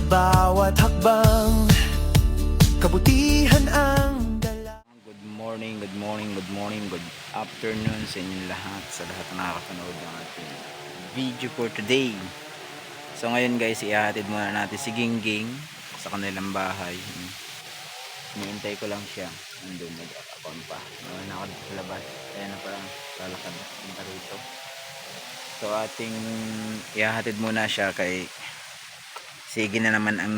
bawat hakbang, kabutihan ang dala. Good morning, good morning, good morning, good afternoon sa inyong lahat, sa lahat na nakakapanood ng ating video for today. So ngayon guys, ihahatid muna natin si Gingging sa kanilang bahay. Hinihintay ko lang siya. Nandun, nag-akapon pa. Ngayon ako sa labas. Ayan na parang lalakad punta rito. So ating ihahatid muna siya kay sige na naman ang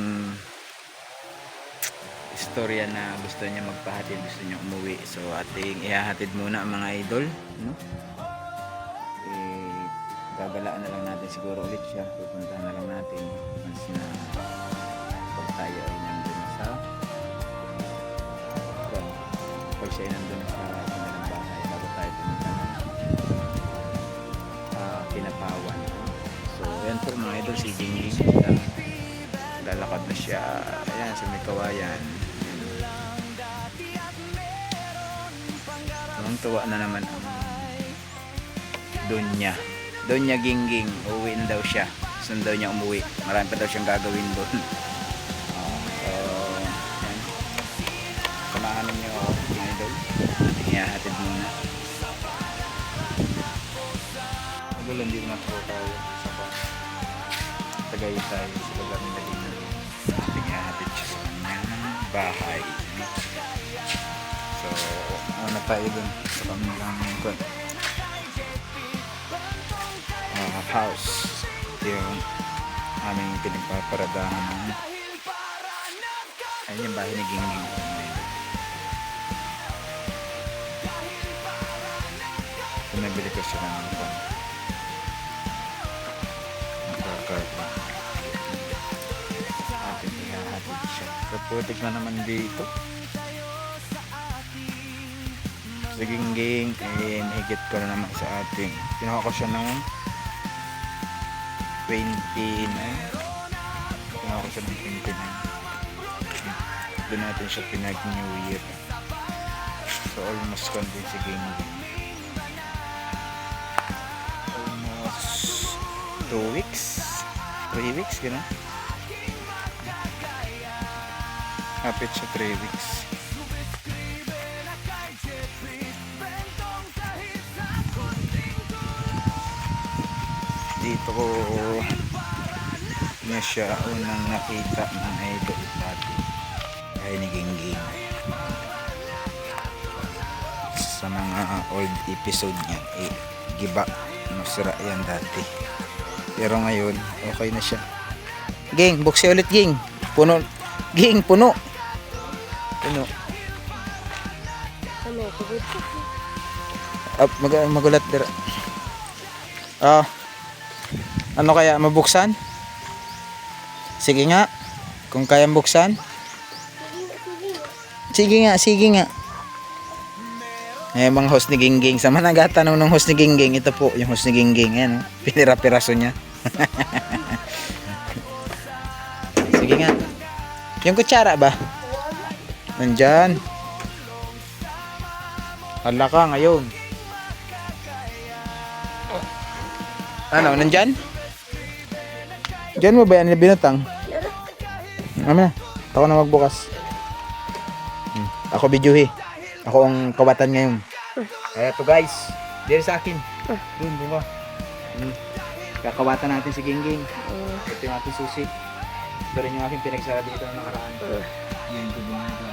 istorya na gusto niya magpahatid, gusto niya umuwi. So ating ihahatid muna ang mga idol, no? Gagalaan na lang natin siguro ulit siya. Pupuntahan na lang natin once na pag tayo ay nandun sa pag siya ay nandun sa kanilang bahay bago tayo pumunta ng Pinapawan. So yan po mga idol, si Gingging lalakad na siya. Ayan sa may kawayan. Tuwang-tuwa na naman ang Donya Gingging. Uuwi na daw siya. Gusto daw niya umuwi. Marami pa daw siyang gagawin doon. So yan, samahan ninyo ako mga idol. Ihahatid muna. Magulo, hindi na po tayo sa Tagaytay sa lugar ng Laguna. Ihahatid siya sa kanyang bahay. So una tayo dun sa kanilang house. Yung aming pinagpaparadahan ng ayun yung bahay ni Gingging. Pinabili ko siya ng magkakarpa. Ating ihahatid siya. Kaputik na naman dito. Sa Gingging eh mahigit ko na naman sa ating kinuha ko siya ng 29. Kinuha ko siya ng 29. Doon natin siya pinag New Year. So almost convinced si Gingging. Almost 2 weeks 3 weeks gano'n. Kapit siya 3 weeks. Dito ko na siya unang nakita ng idol dati ay ni Gingging sa mga old episode niya. Giba masira yan dati, pero ngayon okay na siya. Ging, buksi ulit Ging. Puno Ging, puno magulat dira. Ano kaya, mabuksan? Sige nga. Kung kayang buksan. Sige nga. Mga host ni Gingging. Sa mga nagtatanong ng host ni Gingging, ito po yung host ni Gingging. Ayan, pinira-piraso niya. Sige nga. Yung kutsara ba? Nandyan. Hala ka ngayon. Ano, nandyan? Diyan mo ba yan binatang? Mama, ako na magbukas. Ako videohi. Ako ang kawatan ngayon. Kaya to guys, dito sa akin. Doon, bunga. Kakawatan natin si Gingging. Ito yung ating susi. Ito rin yung aking pinagsara dito na nakaraan. Yan, ito bunga natin.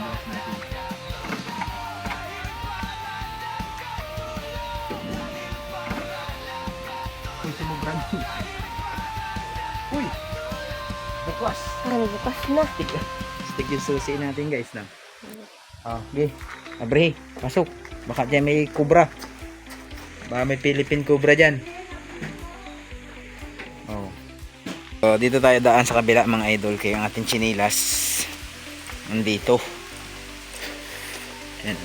Uy, sumubran. Uy! Bukas! Bukas na. Stick yung susi natin guys na. Okay. Abre, pasok. Baka dyan may kubra. Baka may Philippine kubra dyan. So dito tayo daan sa kabila mga idol. Kaya ang ating chinilas nandito. Ayan.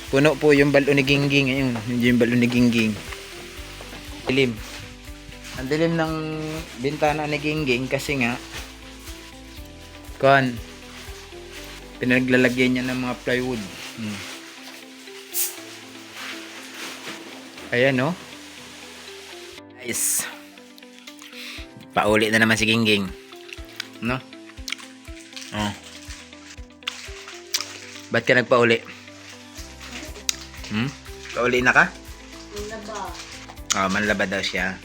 Puno po yung balon ni Gingging. Ayun, yung balon ni Gingging. Dilim. Ang dilim ng bintana ni Gingging kasi nga pinaglalagyan niya ng mga plywood. Ayan, no? Guys. Pauli na naman si Gingging. No? Oh. Ba't ka nagpauli? Pauli na ka? Manlaba daw siya.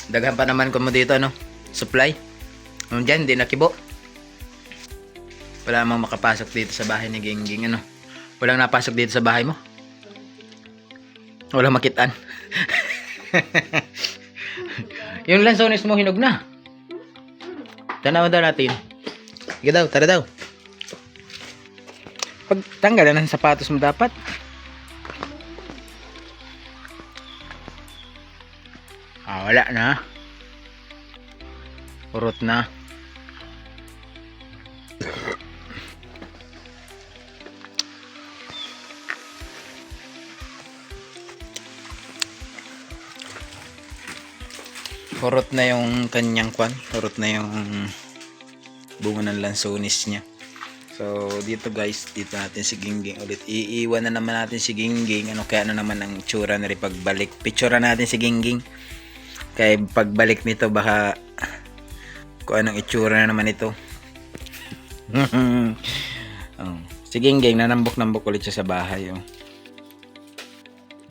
Daghan pa naman ko mo dito, ano? Supply. Diyan, hindi nakibo. Wala namang makapasok dito sa bahay ni Gingging, ano? Walang napasok dito sa bahay mo? Walang makitaan. Yung lansones mo hinog na. Tanaw daw natin. Sige daw, tara daw. Pag tanggalan ng sapatos mo dapat. Wala na. Urot na. Urot na yung kanyang kwan. Urot na yung bunga ng lansones niya. So, dito guys, dito natin si Gingging ulit. Iiwan na naman natin si Gingging. Ano kaya na naman ang tsura na rin pagbalik. Picture natin si Gingging. Kaya pagbalik nito baka kung anong itsura na naman ito. Si Gingging nanambok-nambok ulit siya sa bahay.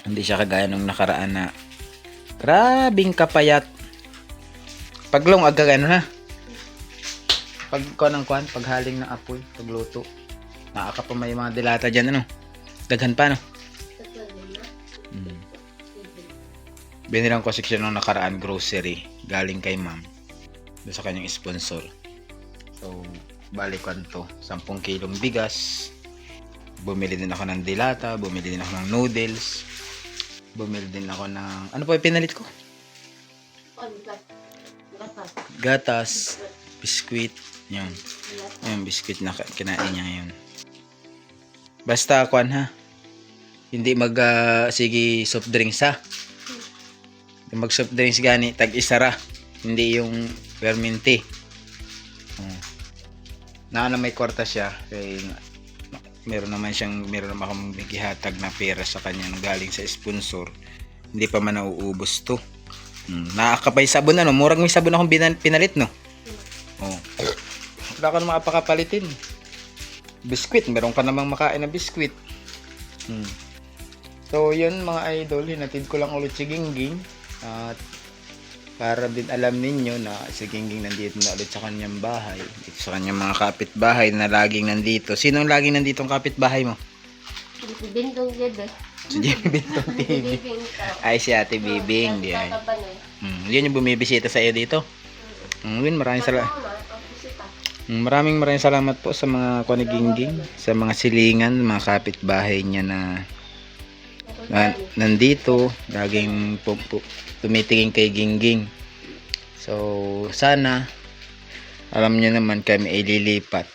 Hindi siya kagaya nung nakaraan na grabing kapayat. Paglong agad ano na. Pag paghaling ng apoy, pagluto. Naaka pa may mga dilata diyan ano. Daghan pa no. Binilang ko section nung nakaraan grocery galing kay ma'am. Doon sa kanyang sponsor. So, balikan to. 10 kilong bigas. Bumili din ako ng dilata, bumili din ako ng noodles. Bumili din ako ng ano pa yung pinalit ko? Gatas, biskwit, yun. Yung biskwit na kinain niya yun. Basta kwan ha. Hindi sige soft drinks ha. Mag soft drinks gani tag isara. Hindi yung perminti. Na may kwarta siya kay meron naman akong gihatag na pera sa kanya nung galing sa sponsor. Hindi pa man nauubos to. Nakakapay sabon ano, murag may sabon akong pinalit no. Wala ka naman apakapalitin. Biskwit, meron ka namang makain na biskwit. So yun mga idol, hinatid ko lang ulit si Gingging. At para din alam ninyo na si Gingging nandito na ulit sa kanyang bahay. Dito sa kanyang mga kapitbahay na laging nandito. Sino ang laging nandito ang kapitbahay mo? Si Bintong Gede. Si Jimmy Bintong TV. Ay si Ate Bibing. Yun yung bumibisita sa iyo dito. Maraming salamat po sa mga kuha ni Gingging. Sa mga silingan, mga kapitbahay niya na nandito. Laging tumitingin kay Gingging. So sana alam niyo naman kami ay lilipat,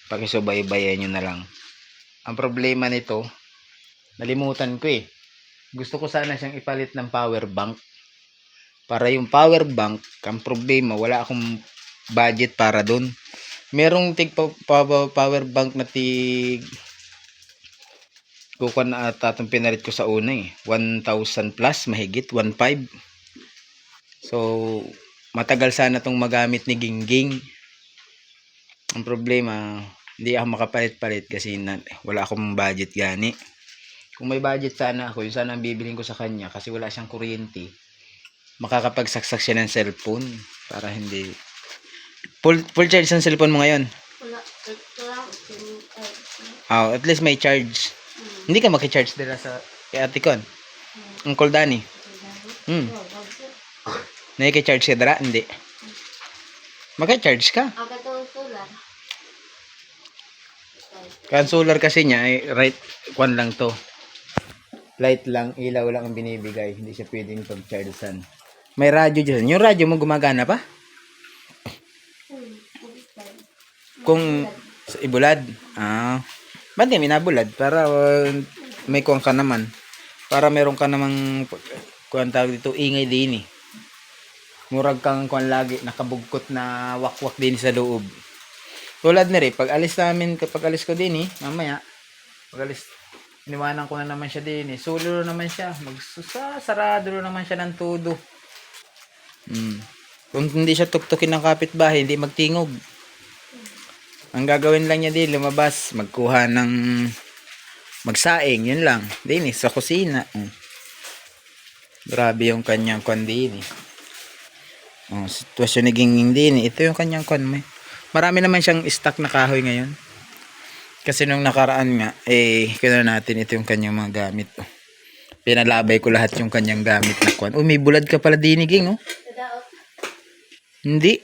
pakisubaybayan niyo na lang. Ang problema nito, nalimutan ko gusto ko sana siyang ipalit ng power bank. Para yung power bank, ang problema wala akong budget para dun. Merong power bank na kukuha na ata itong pinalit ko sa una 1,000 plus, mahigit 1,500. So matagal sana itong magamit ni Gingging. Ang problema, hindi ako makapalit-palit kasi wala akong budget gani. Kung may budget sana ako, yun sana ang bibilin ko sa kanya kasi wala siyang kuryente. Makakapagsaksak siya ng cellphone para hindi full charge ang cellphone mo ngayon. At least may charge. Hindi ka maki-charge dila sa kay Ate Con. Uncle Danny. Naki-charge ka dira? Hindi. Maki-charge ka. Kan solar kasi niya right kwan lang to. Light lang, ilaw lang ang binibigay. Hindi siya pwedeng pag-chargean. May radyo dyan. Yung radyo mo gumagana pa? Kung sa ibulad. Ba't di minabulad? Para may kuwan ka naman. Para meron ka namang kuwan tawag dito, ingay din Murag kang kuwan lagi, nakabugkot na wakwak din sa loob. Tulad na rin, pag alis ko din mamaya, pag alis Iniwanan ko na naman siya din eh. Sulo na naman siya. Sarado na naman siya ng todo. Kung hindi siya tuktukin ng kapitbahay, hindi magtingog. Ang gagawin lang niya din, lumabas, magkuha ng magsaing, yun lang. Din eh, sa kusina. Grabe yung kanyang kwan din eh. Sitwasyon ni Gingging din eh. Ito yung kanyang kwan. Marami naman siyang stock na kahoy ngayon. Kasi nung nakaraan nga, kaya natin ito yung kanyang mga gamit. Pinalabay ko lahat yung kanyang gamit na kwan. May bulad ka pala din, Ging, oh. Hindi.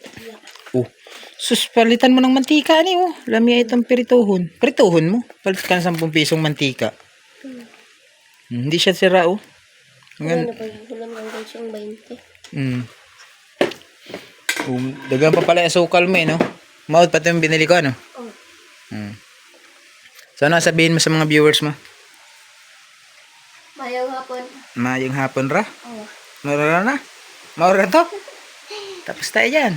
Sus, palitan mo ng mantika, ni, oh. Lamia itong pirituhon. Pirituhon mo? Palit ka ng 10 pisong mantika. Hindi siya sira, oh. Napaghulam hanggang siyang 20. Dagan pa pala yung sukal mo, no? Maud, pati yung binili ko, ano? So, ano sabihin mo sa mga viewers mo? Mayang hapon. Mayang hapon ra? Oo. Maura na? Maura to? Tapos tayo dyan.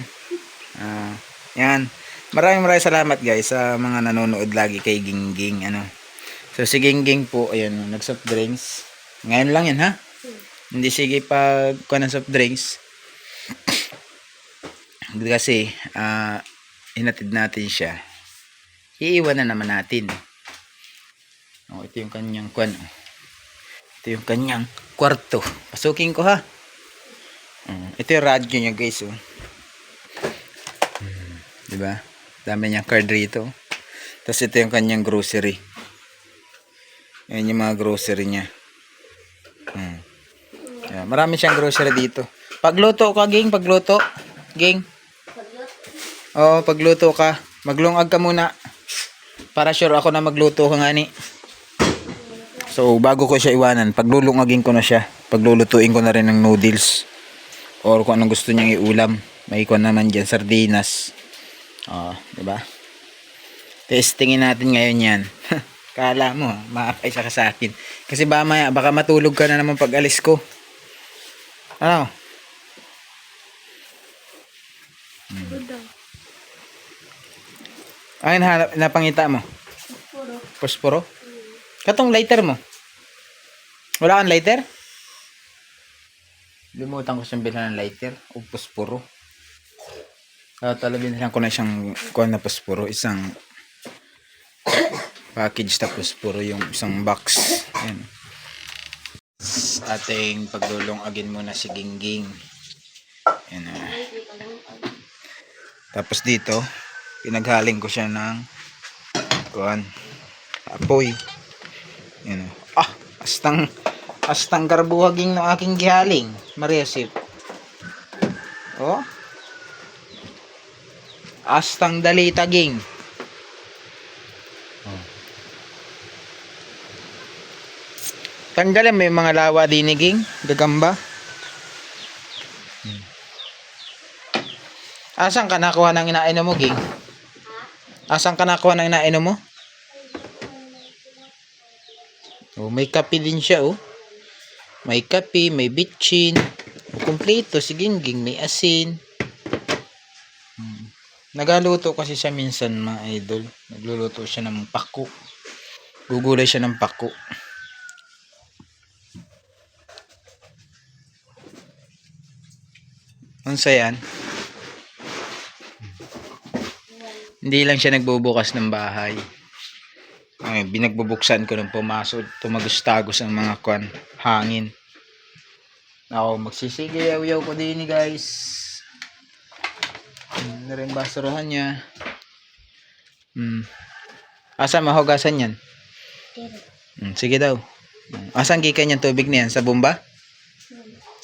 Yan. Maraming salamat guys sa mga nanonood lagi kay Gingging. So si Gingging po, ayun, nag-soft drinks. Ngayon lang yan, ha? Hindi sige pag kuha ng soft drinks. Kasi, hinatid natin siya. Iiwan na naman natin. Ito yung kanyang kwan. Ito yung kanyang kwarto. Pasukin ko, ha? Ito yung radyo niya guys, oh. Diba? Dami niyang card rito. Tapos ito yung kanyang grocery. Ayan yung mga grocery niya. Ayan, marami siyang grocery dito. Pagluto ka, Ging. Pagluto. Ging. Oo, pagluto ka. Maglungag ka muna. Para sure ako na magluto ka nga ni. So, bago ko siya iwanan, paglulungagin ko na siya. Paglulutuin ko na rin ng noodles. Or kung anong gusto niyang iulam. May ikon naman dyan, sardinas. Diba? Testingin natin ngayon yan. Kala mo, maapay siya ka sa akin. Kasi baka matulog ka na naman pag alis ko. Ano? Ang napangita mo? Posporo. Katong lighter mo? Wala kang lighter? Limutan ko siyang bilhan ng lighter o posporo. Talabin lang ko na siyang kuha na posporo. Isang package na posporo, yung isang box. Ayan. Ating paglulungagin muna si Gingging. Ayan. Tapos dito, pinaghaling ko siya ng kuhan, apoy. Ayan. Astang garbuhaging ng aking gihaling. Maria Sip. Astang dalitaging. Tanggalin mo yung mga lawa diniging, gagamba. Asan ka nakuha ng inainom mo, Ging? Asan ka nakuha ng inainom mo? May kape din siya, oh. May kape, may bitchin. Kompleto si Gingging, may asin. Nagaluto kasi siya minsan, mga idol. Nagluluto siya ng pako. Gugulay siya ng pako. Unsa yan? Hindi lang siya nagbubukas ng bahay. Binagbubuksan ko nung pumasok. Tumagos-tagos ang mga kwan. Hangin. Ako, magsisigayaw-yaw ko din, guys. Na rin basurahan niya. Asa mahugasan yan? Sige daw. Asan gikan yung tubig niyan? Sa bomba?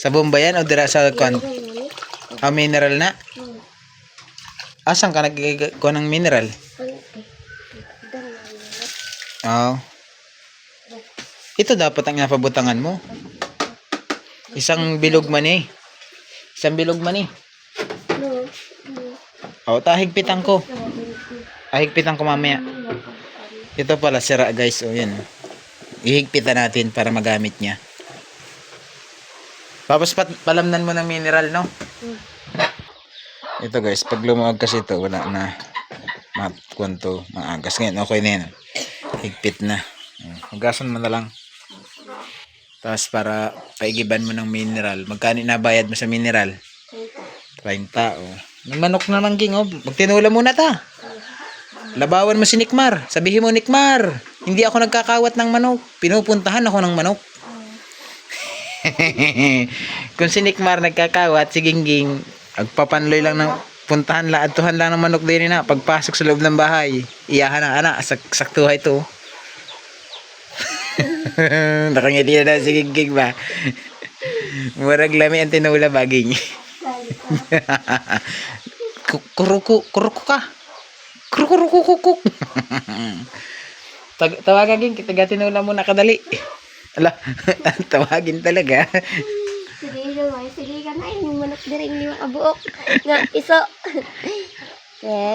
Sa bomba yan o dira sa kwan? Mineral na? Asan ka nagkuha ng mineral? Ito dapat ang napabutangan mo. Isang bilog man eh. Isang bilog man eh. Tahigpitan ko. Higpitan ko mamaya. Ito pala sira guys. Yan. Ihigpitan natin para magamit niya. Tapos palamnan mo ng mineral, no? Ito guys, pag lumuwag kasi ito, wala na matkunto, maagas. Ngayon, okay na yan. Higpit na. Hugasan mo na lang. Tapos para paigiban mo ng mineral. Magkano nabayad mo sa mineral? 30. Oh. May manok na lang, Ging. Oh. Magtinula muna ta. Labawan mo si Nikmar. Sabihin mo, Nikmar, hindi ako nagkakawat ng manok. Pinupuntahan ako ng manok. Kung si Nikmar nagkakawat, si Gingging, agpapanloy lang ng puntahan lang, atuhan lang ng manok din na. Pagpasok sa loob ng bahay, iyahan na, anak, saktuhay to. Nakangiti na si Gingging ba? Murag lami ang tinula baging. Kuruku ka. Kuruku. Tawagan Ging, kita tinula mo na kadali. Ala, tawagin talaga. Sige ka na, yung manok din hindi makabuok. Nga, iso.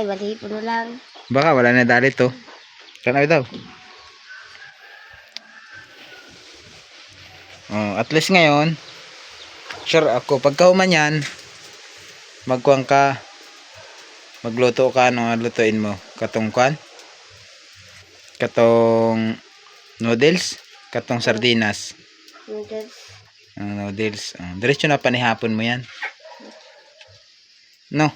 Bali po na lang. Baka wala na dali to. Kanaw daw. Oh, at least ngayon, sure ako, pagkahuman yan, magkuhan ka, magluto ka, ano lutuin mo? Katong noodles, katong sardinas. Noodles. Diretso na panihapon mo yan. No?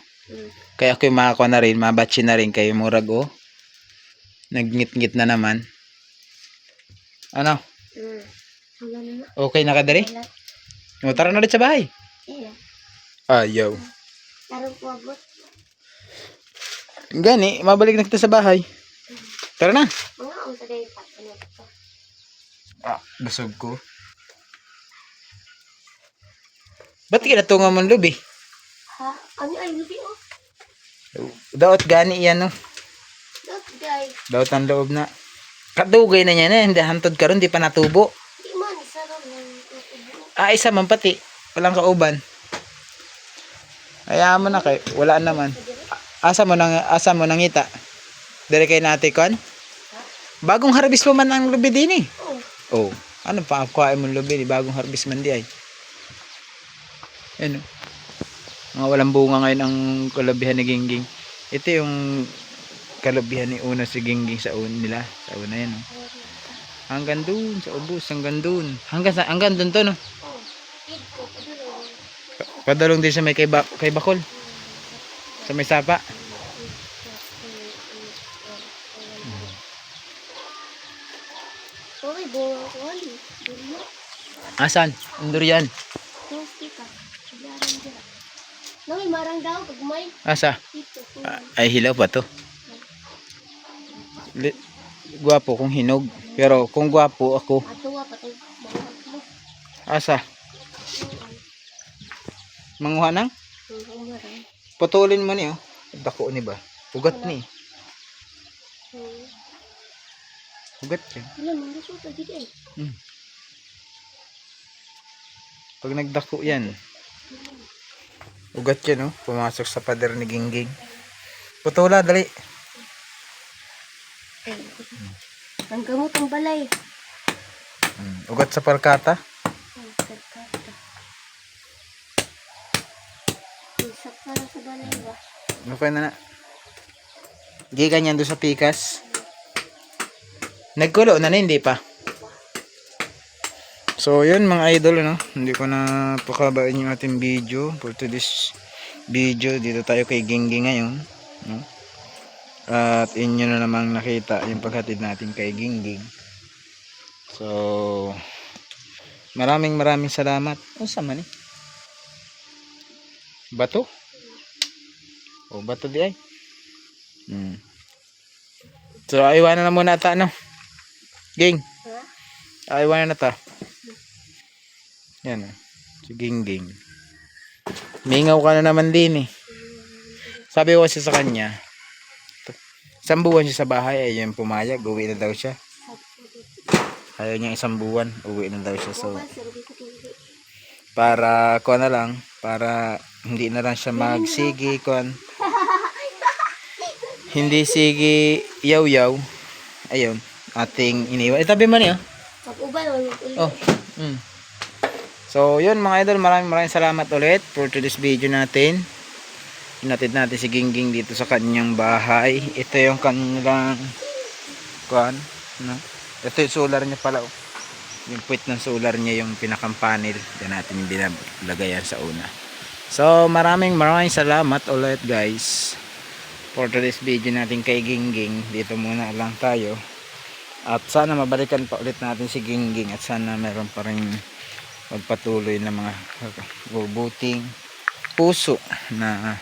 Kaya ako yung makakuha na rin, mabatsi na rin kayo murag oh. Nagngit-ngit na naman. Ano? Okay na ka dali? O, tara na rin sa bahay. Ayaw. Tarong po abot. Gani, mabalik na kita sa bahay. Tara na. Mga ang sa dayo pa. Busog ko. Ba't kinatunga mong lubi? Ha? Ano ay lubi oh? Daot gani yan no. Dot guys. Daot ang loob na. Kadugay na niya na. Hindi hantod ka ron, di pa natubo. Di man, isa ron lang. Isa man pati. Walang kauban. Ayaw mo na kay. Wala naman. Asa mo nangita? Dari kay nati kon? Bagong harvest mo man ang lubi din eh. Oh. Ano pa kuhain mo lubi? Bagong harvest man di ay. Ano? Mga walang bunga ngayon ang kalabihan ni Gingging. Ito yung kalabihan ni una si Gingging sa una nila. Sa una yan. Oh. Hanggang dun. Sa ubos. Hanggang dun. Hanggang dun to no? Padalong din sa may kay Bakol. Sa may sapa. Okay, bunga ko hali. Asan? Ang durian. May marang daw, pagmay. Asa? Dito. Ay hilaw pa to. Gwapo kung hinog. Pero kung gwapo ako. Atuwa pa ito. Asa? Manguha nang? Putulin mo ni oh. Dako ni ba? Ugat ni. Ugat yan. Wala, manguso pa dito eh. Pag nagdako yan. Ugat yan oh. Pumasok sa pader ni Gingging. Putula, dali. Ang gamot ang balay. Ugat sa palkata. Isak para sa balay ba? Okay na na. Gigan yan doon sa pikas. Nagkulo na hindi pa. So yun mga idol no. Hindi ko na pakabain yung ating video. For today's video, dito tayo kay Gingging ngayon. No? At inyo na namang nakita yung paghatid natin kay Gingging. So maraming salamat. O sama ni? Bato? O bato di ay? So aywanan na muna ta no? Ging? Aywanan na ta. Yan o. Si Gingging. Mingaw ka na naman din eh. Sabi ko siya sa kanya, isang buwan siya sa bahay, ayun pumayag, uwi na daw siya. Ayaw niya isang buwan, uwi na daw siya. So, para kuha na lang, para hindi na lang siya magsigi, kuha. Hindi sige yaw-yaw. Ayun, ating iniwan. Itabi mo niyo. Pag-uban, Oh. So, yun mga idol, maraming salamat ulit for today's video natin. Hinatid natin si Gingging dito sa kanyang bahay. Ito yung kanilang kuan, no? Ito yung solar niya pala. Oh. Yung puwit ng solar niya, yung pinakang panel. Diyan natin yung binalagayan sa una. So maraming salamat ulit guys for today's video natin kay Gingging. Dito muna lang tayo. At sana mabalikan pa ulit natin si Gingging. At sana meron pa rin magpatuloy na mga bubuting puso na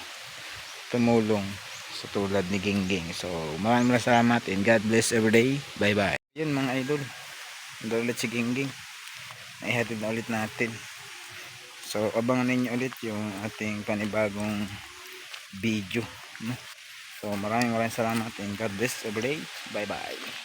tumulong sa tulad ni Gingging. So maraming salamat and God bless everyday. Bye bye. Yun mga idol, ito ulit si Gingging, naihatid na ulit natin. So abangan ninyo ulit yung ating panibagong video, no? So maraming salamat and God bless everyday. Bye bye.